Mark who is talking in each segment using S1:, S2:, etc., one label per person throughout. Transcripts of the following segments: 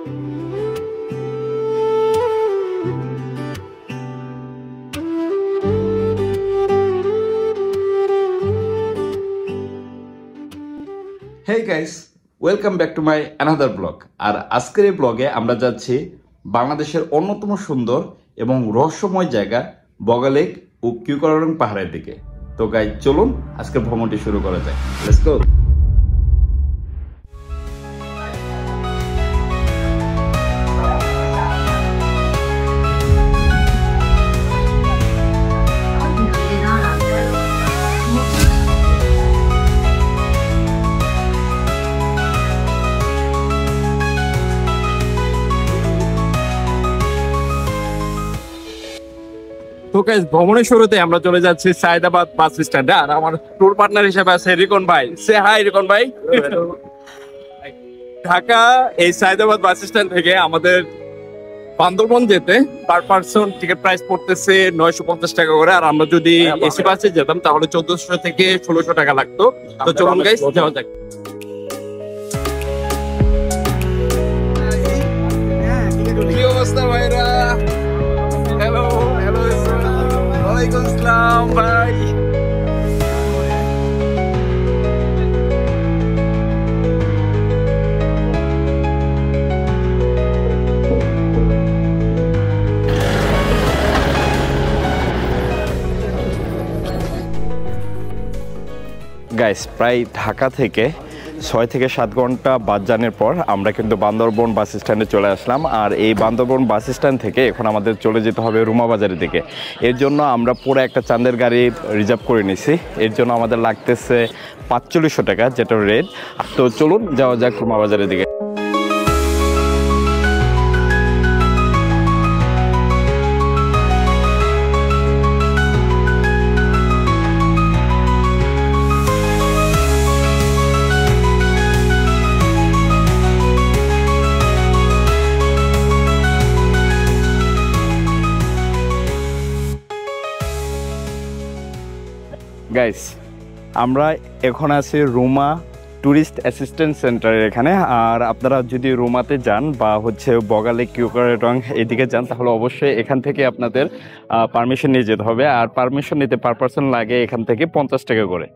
S1: Hey guys, welcome back to my another vlog. আর আজকের এই ব্লগে আমরা যাচ্ছি বাংলাদেশের অন্যতম সুন্দর এবং রহস্যময় জায়গা বগা লেক ও কিউকারং পাহাড়ের দিকে। তো গাইজ চলুন আজকের ভ্রমণটি শুরু করা যায়। Let's go.
S2: তো গাইস ভ্রমণের শুরুতে আমরা চলে যাচ্ছি সায়দাবাদ বাস স্ট্যান্ডে। আর আমার ট্যুর পার্টনার হিসেবে আছে রিকন ভাই। সে হাই রিকন ভাই। ঢাকা এই সায়দাবাদ বাস স্ট্যান্ড থেকে আমাদের বান্দরবন যেতে পার পার্সন টিকিট প্রাইস পড়তেছে 950 টাকা করে। আর আমরা যদি এসি বাসে যেতাম তাহলে 1400 থেকে 1600 টাকা লাগতো। তো চলুন গাইস যাওয়া যাক। কি অবস্থা ভাইরা? হ্যালো হ্যালো, ওয়ালাইকুম আসসালাম ভাই।
S1: গাইস প্রায় ঢাকা থেকে 6 থেকে 7 ঘন্টা বাস জার্নির পর আমরা কিন্তু বান্দরবন বাস স্ট্যান্ডে চলে আসলাম। আর এই বান্দরবন বাস স্ট্যান্ড থেকে এখন আমাদের চলে যেতে হবে রুমা বাজারের দিকে। এর জন্য আমরা পুরো একটা চাঁদের গাড়ি রিজার্ভ করে নিছি। এর জন্য আমাদের লাগতেছে 4500 টাকা, যেটা রেট। তো চলুন যাওয়া যাক রুমা বাজারের দিকে। গাইস আমরা এখন আছি রুমা ট্যুরিস্ট অ্যাসিস্ট্যান্ট সেন্টারের এখানে। আর আপনারা যদি রুমাতে যান বা বগা লেক কিউকারং এদিকে যান তাহলে অবশ্যই এখান থেকে আপনাদের পারমিশন নিয়ে যেতে হবে। আর পারমিশন নিতে পার পারসন লাগে এখান থেকে 50 টাকা করে।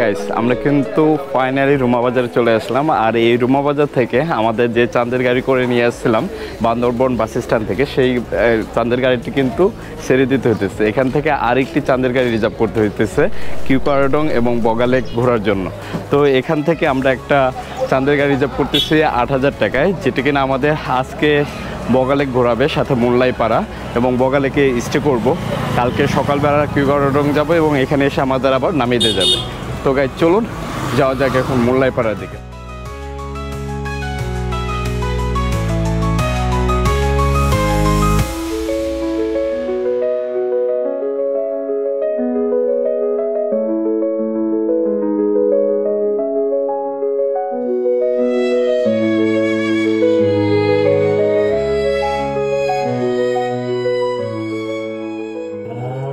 S1: গাইস আমরা কিন্তু ফাইনালি রুমা বাজারে চলে আসলাম। আর এই রুমা বাজার থেকে আমাদের যে চাঁদের গাড়ি করে নিয়ে আসছিলাম বান্দরবন বাস স্ট্যান্ড থেকে, সেই চাঁদের গাড়িটি কিন্তু ছেড়ে দিতে হইতেছে। এখান থেকে আরেকটি চাঁদের গাড়ি রিজার্ভ করতে হইতেছে কিউকারং এবং বগা লেক ঘোরার জন্য। তো এখান থেকে আমরা একটা চাঁদের গাড়ি রিজার্ভ করতেছি 8000 টাকায়, যেটা কিনা আমাদের আজকে বগা লেক ঘোরাবে, সাথে মোল্লাই পাড়া এবং বগা লেকে স্টে করবো। কালকে সকালবেলা কিউকারং যাবো এবং এখানে এসে আমাদের আবার নামিয়ে দিয়ে যাবে। তো গাইজ চলুন যাওয়া যাক এখন মোল্লাই পাড়ার দিকে।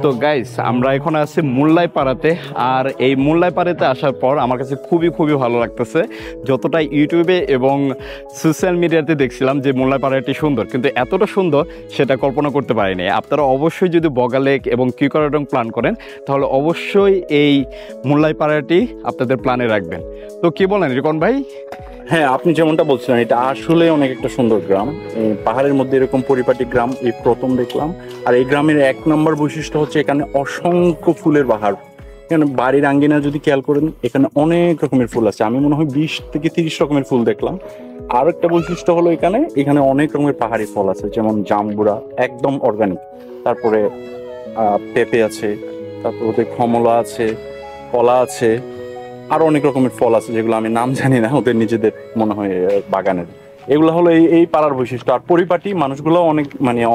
S1: তো গাইস আমরা এখন আছি মোল্লাই পাড়াতে। আর এই মোল্লাই পাড়াতে আসার পর আমার কাছে খুবই ভালো লাগতেছে। যতটা ইউটিউবে এবং সোশ্যাল মিডিয়াতে দেখছিলাম যে মোল্লাই পাড়াটি সুন্দর, কিন্তু এতটা সুন্দর সেটা কল্পনা করতে পারিনি। আপনারা অবশ্যই যদি বগা লেক এবং কিউকারং প্ল্যান করেন তাহলে অবশ্যই এই মোল্লাই পাড়াটি আপনাদের প্ল্যানে রাখবেন। তো কি বলেন রিকন ভাই?
S3: হ্যাঁ, আপনি যেমনটা বলছিলেন এটা আসলে অনেক একটা সুন্দর গ্রাম। পাহাড়ের মধ্যে এরকম পরিপাটি গ্রাম এই প্রথম দেখলাম। আর এই গ্রামের 1 নম্বর বৈশিষ্ট্য হচ্ছে এখানে অসংখ্য ফুলের বাহার। এখানে বাড়ির আঙ্গিনা যদি খেয়াল করেন এখানে অনেক রকমের ফুল আছে। আমি মনে হয় 20 থেকে 30 রকমের ফুল দেখলাম। আর একটা বৈশিষ্ট্য হলো এখানে অনেক রকমের পাহাড়ি ফল আছে, যেমন জাম্বুরা একদম অর্গানিক, তারপরে পেঁপে আছে, তারপর ওদের কমলা আছে, কলা আছে, আরো অনেক রকমের ফল আছে যেগুলো আমি নাম জানি না, ওদের নিজেদের মনে হয় বাগানের। এগুলো হলো এই পাড়ার বৈশিষ্ট্য। আর পরিপাটি মানুষগুলো অনেক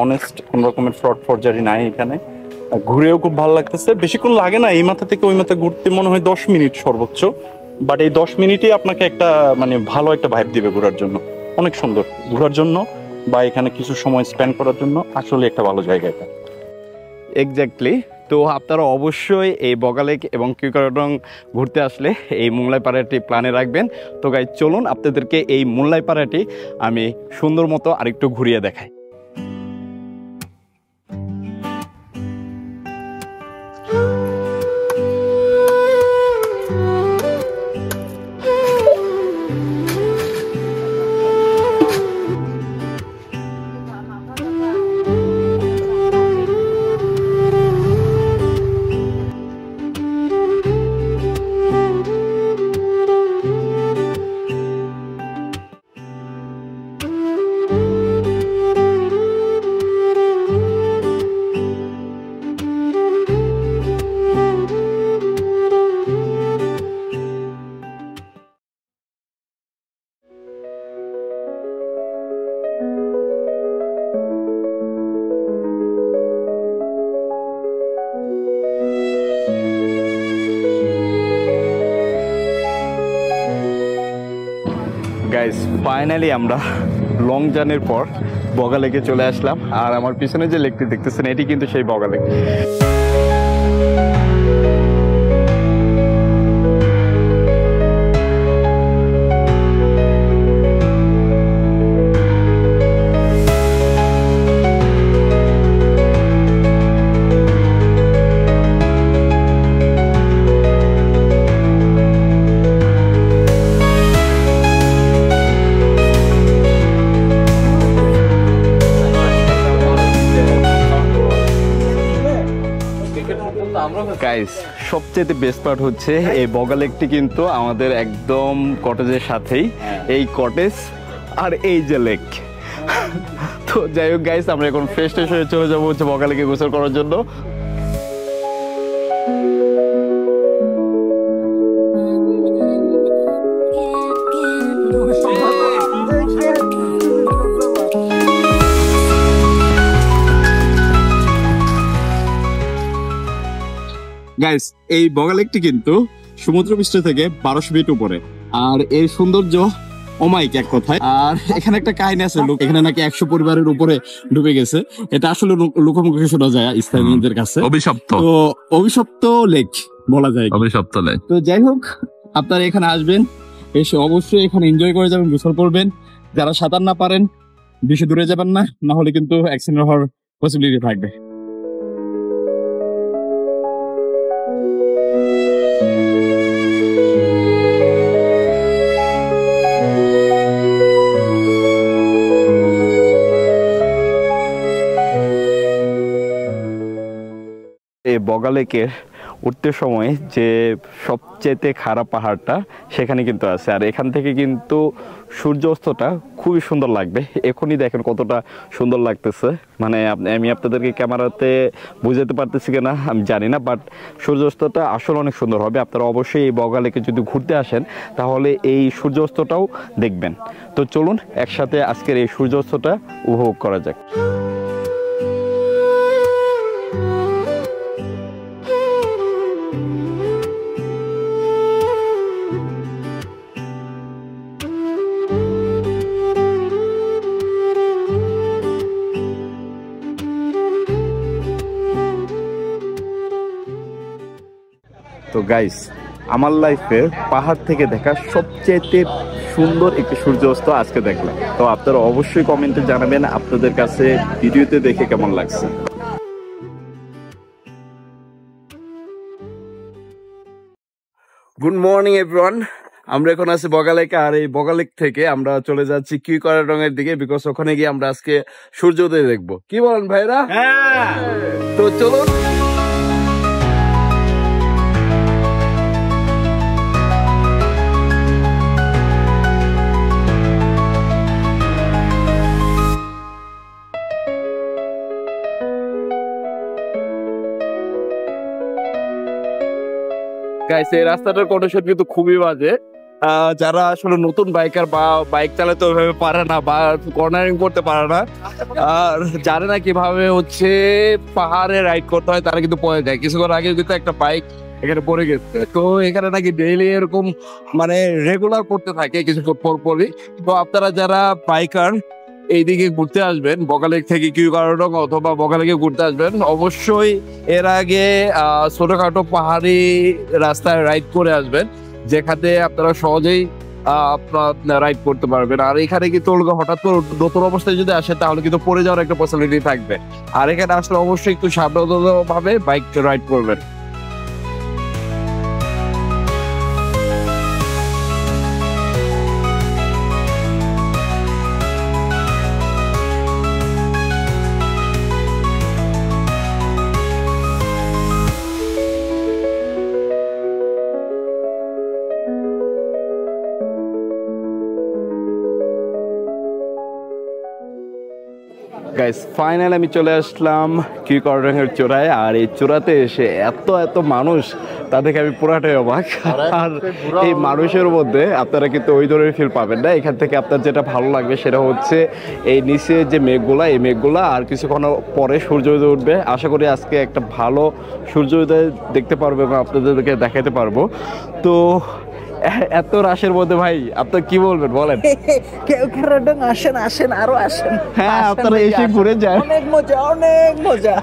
S3: অনেস্ট, কোন রকমের ফ্রড ফরজারি নাই এখানে। ঘুরেও খুব ভালো লাগতেছে, বেশিক্ষণ লাগে না এই মাথা থেকে ওই মাথা ঘুরতে, মনে হয় 10 মিনিট সর্বোচ্চ। বাট এই 10 মিনিটই আপনাকে একটা ভালো একটা ভাইব দিবে ঘোরার জন্য। অনেক সুন্দর ঘোরার জন্য বা এখানে কিছু সময় স্পেন্ড করার জন্য আসলে একটা ভালো জায়গা এটা।
S1: এক্স্যাক্টলি। তো আপনারা অবশ্যই এই বগালেক এবং কিউকারডং ঘুরতে আসলে এই মোংলাই পাড়াটি প্ল্যানে রাখবেন। তো গাইস চলুন আপনাদেরকে এই মোংলাই পাড়াটি আমি সুন্দর মতো আরেকটু ঘুরিয়ে দেখাই। গাইস ফাইনালি আমরা লং জার্নির পর বগালেকে চলে আসলাম। আর আমার পিছনে যে লেকটি দেখতেছেন এটি কিন্তু সেই বগালেক। গাইস সবচেয়ে বেস্ট পার্ট হচ্ছে এই বগালেকটি কিন্তু আমাদের একদম কটেজের সাথেই। এই কটেজ আর এই যে লেক। তো যাই হোক গাইস আমরা এখন ফ্রেশ হয়ে চলে যাবো হচ্ছে বগালেকে গোসল করার জন্য।
S2: গাইস এই বগালেকটি কিন্তু সমুদ্রপৃষ্ঠ থেকে 1200 ফিট উপরে। আর এই সৌন্দর্য অমাইক এক কথায়। আর এখানে একটা কাহিনী আছে, লোক এখানে নাকি 100 পরিবারের উপরে ডুবে গেছে। এটা আসলে লোকমুখে শোনা যায় স্থানীয়দের কাছে।
S4: অভিশপ্ত,
S2: তো অভিশপ্ত লেক বলা যায়,
S4: অভিশপ্ত লেক।
S2: তো যাই হোক আপনারা এখানে আসবেন, এসে অবশ্যই এখানে এনজয় করে যাবেন, গোসল করবেন। যারা সাঁতার না পারেন বেশি দূরে যাবেন না, না হলে কিন্তু অ্যাক্সিডেন্ট হওয়ার পসিবিলিটি থাকবে।
S1: এই বগালেকের উঠতে সময় যে সবচেয়ে খারাপ পাহাড়টা সেখানে কিন্তু আছে। আর এখান থেকে কিন্তু সূর্য অস্তটা খুবই সুন্দর লাগবে। এখনই দেখেন কতটা সুন্দর লাগতেছে, মানে আমি আপনাদেরকে ক্যামেরাতে বুঝাতে পারতেছি কিনা আমি জানি না, বাট সূর্য অস্তটা আসলে অনেক সুন্দর হবে। আপনারা অবশ্যই এই বগালেকে যদি ঘুরতে আসেন তাহলে এই সূর্য অস্তটাও দেখবেন। তো চলুন একসাথে আজকের এই সূর্য অস্তটা উপভোগ করা যাক। তো গাইস আমার লাইফে পাহাড় থেকে দেখা সবচেয়ে সুন্দর একটি সূর্যাস্ত আজকে দেখলাম। তো আপনারা অবশ্যই কমেন্টে জানাবেন আপনাদের কাছে ভিডিওতে দেখে কেমন লাগছে। গুড মর্নিং এভরিওয়ান, আমরা এখন আছি বগালেকে। আর এই বগালেক থেকে আমরা চলে যাচ্ছি কিউকারডং-এর দিকে, বিকজ ওখানে গিয়ে আমরা আজকে সূর্যোদয় দেখবো। কি বলেন ভাইরা? হ্যাঁ, তো চলুন। গাইস এই রাস্তাটার কন্ডিশন কিন্তু খুবই বাজে। যারা আসলে নতুন বাইকার বা বাইক চালাতে ওইভাবে পারে না বা কর্নারিং করতে পারে না আর জানে না কিভাবে হচ্ছে পাহাড়ে রাইড করতে হয়, তারা কিন্তু পড়ে যায়। কিছুক্ষণ আগে কিন্তু একটা বাইক
S2: এখানে পড়ে গেছে। তো এখানে নাকি ডেইলি এরকম মানে রেগুলার করতে থাকে কিছুক্ষণ পর পরই। তো আপনারা যারা বাইকার এইদিকে ঘুরতে আসবেন, বগালেক থেকে কিউকারডং অথবা বগালেকে ঘুরতে আসবেন, অবশ্যই এর আগে ছোটখাটো পাহাড়ি রাস্তায় রাইড করে আসবেন, যেখানে আপনারা সহজেই আপনার রাইড করতে পারবেন। আর এখানে কিন্তু হঠাৎ করে নতুন অবস্থায় যদি আসে তাহলে কিন্তু পড়ে যাওয়ার একটা পসিবিলিটি থাকবে। আর এখানে আসলে অবশ্যই একটু সাবধানভাবে বাইক রাইড করবেন।
S1: গাইস ফাইনালি আমি চলে আসলাম কিউকারডং এর চূড়ায়। আর এই চূড়াতে এসে এত এত মানুষ, তাদেরকে আমি পুরাটাই অবাক। আর এই মানুষের মধ্যে আপনারা কিন্তু ওই ধরনের ফিল পাবেন না। এখান থেকে আপনার যেটা ভালো লাগবে সেটা হচ্ছে এই নিচে যে মেঘগুলা, এই মেঘগুলা আর কিছুক্ষণ পরে সূর্য উদয় উঠবে। আশা করি আজকে একটা ভালো সূর্য উদয় দেখতে পারবো এবং আপনাদেরকে দেখাতে পারবো। তো এত রাশের মধ্যে ভাই আপনার কি বলবেন বলেন?
S4: কিউকারডং আসেন আসেন আরো আসেন।
S1: হ্যাঁ, আপনারা এসে ঘুরে যান,
S4: অনেক মজা অনেক মজা।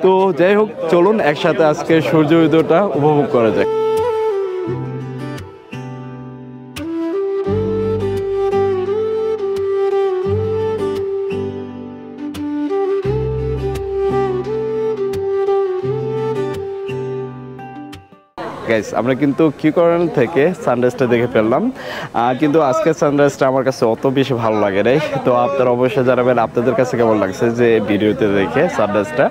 S1: তো যাই হোক, চলুন একসাথে আজকে সূর্য উদয়টা উপভোগ করা যায়। গাইস আমরা কিন্তু কিউকারডং থেকে সানরাইজটা দেখে ফেললাম, কিন্তু আজকে সানরাইজটা আমার কাছে অত বেশি ভালো লাগে রে। তো আপনারা অবশ্যই জানাবেন আপনাদের কাছে কেমন লাগছে যে ভিডিওতে দেখে সানরাইজটা।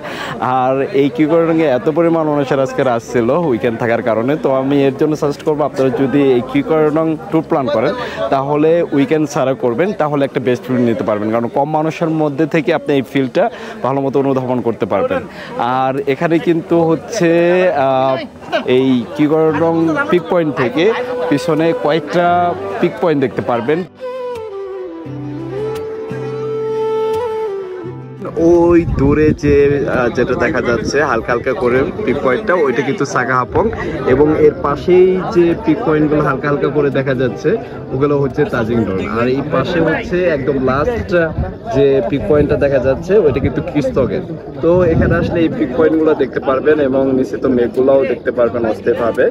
S1: আর এই কিউকারডংয়ে এত পরিমাণ মানুষের আজকে রাত ছিল উইকেন্ড থাকার কারণে। তো আমি এর জন্য সাজেস্ট করবো আপনারা যদি এই কিউকারডং ট্যুর প্ল্যান করেন তাহলে উইকেন্ড ছাড়া করবেন, তাহলে একটা বেস্ট ফিল নিতে পারবেন। কারণ কম মানুষের মধ্যে থেকে আপনি এই ফিলটা ভালো মতো অনুধাবন করতে পারবেন। আর এখানে কিন্তু হচ্ছে এই কিউকারডং পিক পয়েন্ট থেকে পিছনে কয়েকটা পিক পয়েন্ট দেখতে পারবেন। ওই দূরে যেটা দেখা যাচ্ছে হালকা হালকা করে পিক পয়েন্টটা, ওইটা কিন্তু সাগাহাপং, এবং এর পাশেই যে পিক পয়েন্টগুলো হালকা হালকা করে দেখা যাচ্ছে ওগুলো হচ্ছে তাজিংডং। আর এই পাশে হচ্ছে একদম লাস্ট যে পিক পয়েন্টটা দেখা যাচ্ছে ওইটা কিন্তু কিস্তগেন। তো এখানে আসলে এই পিক পয়েন্টগুলো দেখতে পারবেন এবং নিচে তো মেঘগুলোও দেখতে পারবেন অস্থায়ীভাবে।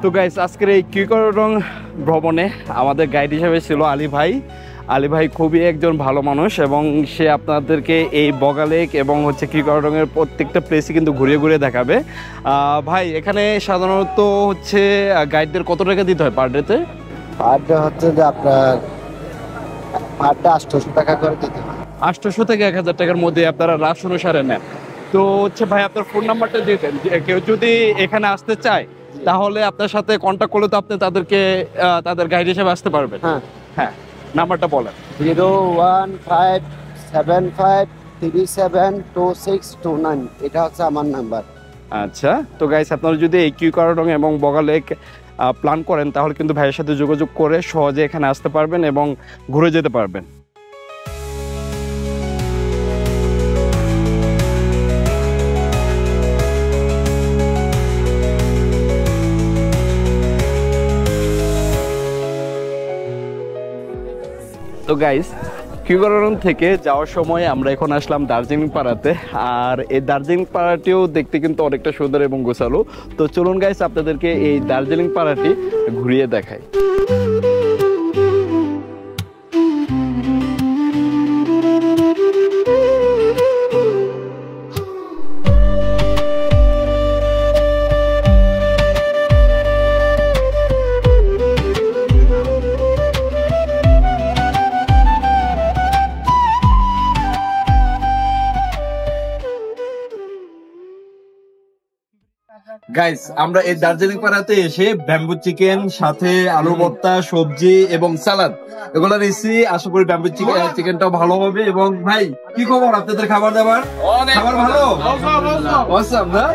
S1: তো গাইস আজকের এই কিউকারডং ভ্রমণে আমাদের গাইড হিসেবে ছিল আলী ভাই। আলী ভাই খুবই একজন ভালো মানুষ এবং সে আপনাদেরকে এই বগালেক এবং হচ্ছে কিউকারডং এর প্রত্যেকটা প্লেসই কিন্তু ঘুরিয়ে ঘুরিয়ে দেখাবে। ভাই এখানে সাধারণত হচ্ছে গাইডদের কত টাকা দিতে হয় পার ডেতে?
S4: পার ডে হচ্ছে যে আপনার পার ডে 800 টাকা করে দিতে হয়।
S1: 800 থেকে 1000 টাকার মধ্যে আপনারা রাশ অনুসারে নেন। তো হচ্ছে ভাই আপনার ফোন নাম্বারটা দিয়ে দেন, কেউ যদি এখানে আসতে চায় তাহলে আপনার সাথে কন্ট্যাক্ট করলে তো আপনি তাদেরকে তাদের গাইড হিসেবে আসতে পারবেন।
S4: হ্যাঁ
S1: হ্যাঁ, নাম্বারটা বলেন।
S4: 015737262 এটা হচ্ছে আমার নাম্বার।
S1: আচ্ছা, তো গাইস আপনারা যদি এই কিউকারডং এবং বগালেক প্ল্যান করেন তাহলে কিন্তু ভাইয়ের সাথে যোগাযোগ করে সহজে এখানে আসতে পারবেন এবং ঘুরে যেতে পারবেন। তো গাইস কিউকারডং থেকে যাওয়ার সময় আমরা এখন আসলাম দার্জিলিং পাড়াতে। আর এই দার্জিলিং পাড়াটিও দেখতে কিন্তু অনেকটা সুন্দর এবং গোছালো। তো চলুন গাইস আপনাদেরকে এই দার্জিলিং পাড়াটি ঘুরিয়ে দেখাই।
S2: গাইস আমরা এই দার্জিলিং পাড়াতে এসে ব্যাম্বু চিকেন সাথে আলু ভর্তা সবজি এবং সালাদ এগুলো নিচ্ছি। আশা করি ব্যাম্বু চিকেনটাও ভালো হবে। এবং ভাই কি খবর আপনাদের খাবার দাবার? খাবার ভালো, অসাম না?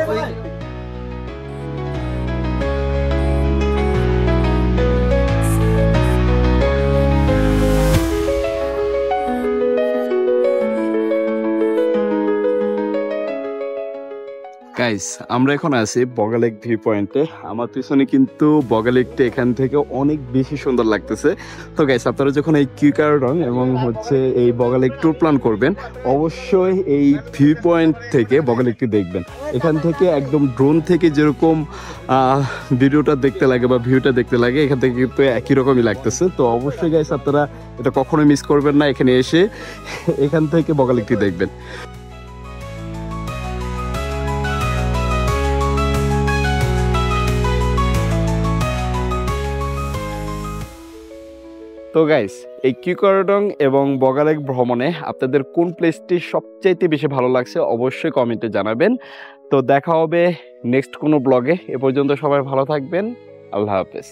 S1: গাইস আমরা এখন আছি বগালেক ভিউ পয়েন্টে। আমার পিছনে কিন্তু বগালেকটা এখান থেকে অনেক বেশি সুন্দর লাগতেছে। তো গাইস আপনারা যখন এই কিউকারডং এবং হচ্ছে এই বগালেক ট্যুর প্ল্যান করবেন, অবশ্যই এই ভিউ পয়েন্ট থেকে বগালেকটি দেখবেন। এখান থেকে একদম ড্রোন থেকে যেরকম ভিডিওটা দেখতে লাগে বা ভিউটা দেখতে লাগে, এখান থেকে কিন্তু একই রকমই লাগতেছে। তো অবশ্যই গাইস আপনারা এটা কখনোই মিস করবেন না, এখানে এসে এখান থেকে বগালেকটি দেখবেন। তো গাইস এই কিউকারডং এবং বগালেক ভ্রমণে আপনাদের কোন প্লেসটি সবচাইতে বেশি ভালো লাগছে অবশ্যই কমেন্টে জানাবেন। তো দেখা হবে নেক্সট কোনো ব্লগে। এ পর্যন্ত সবাই ভালো থাকবেন। আল্লাহ হাফেজ।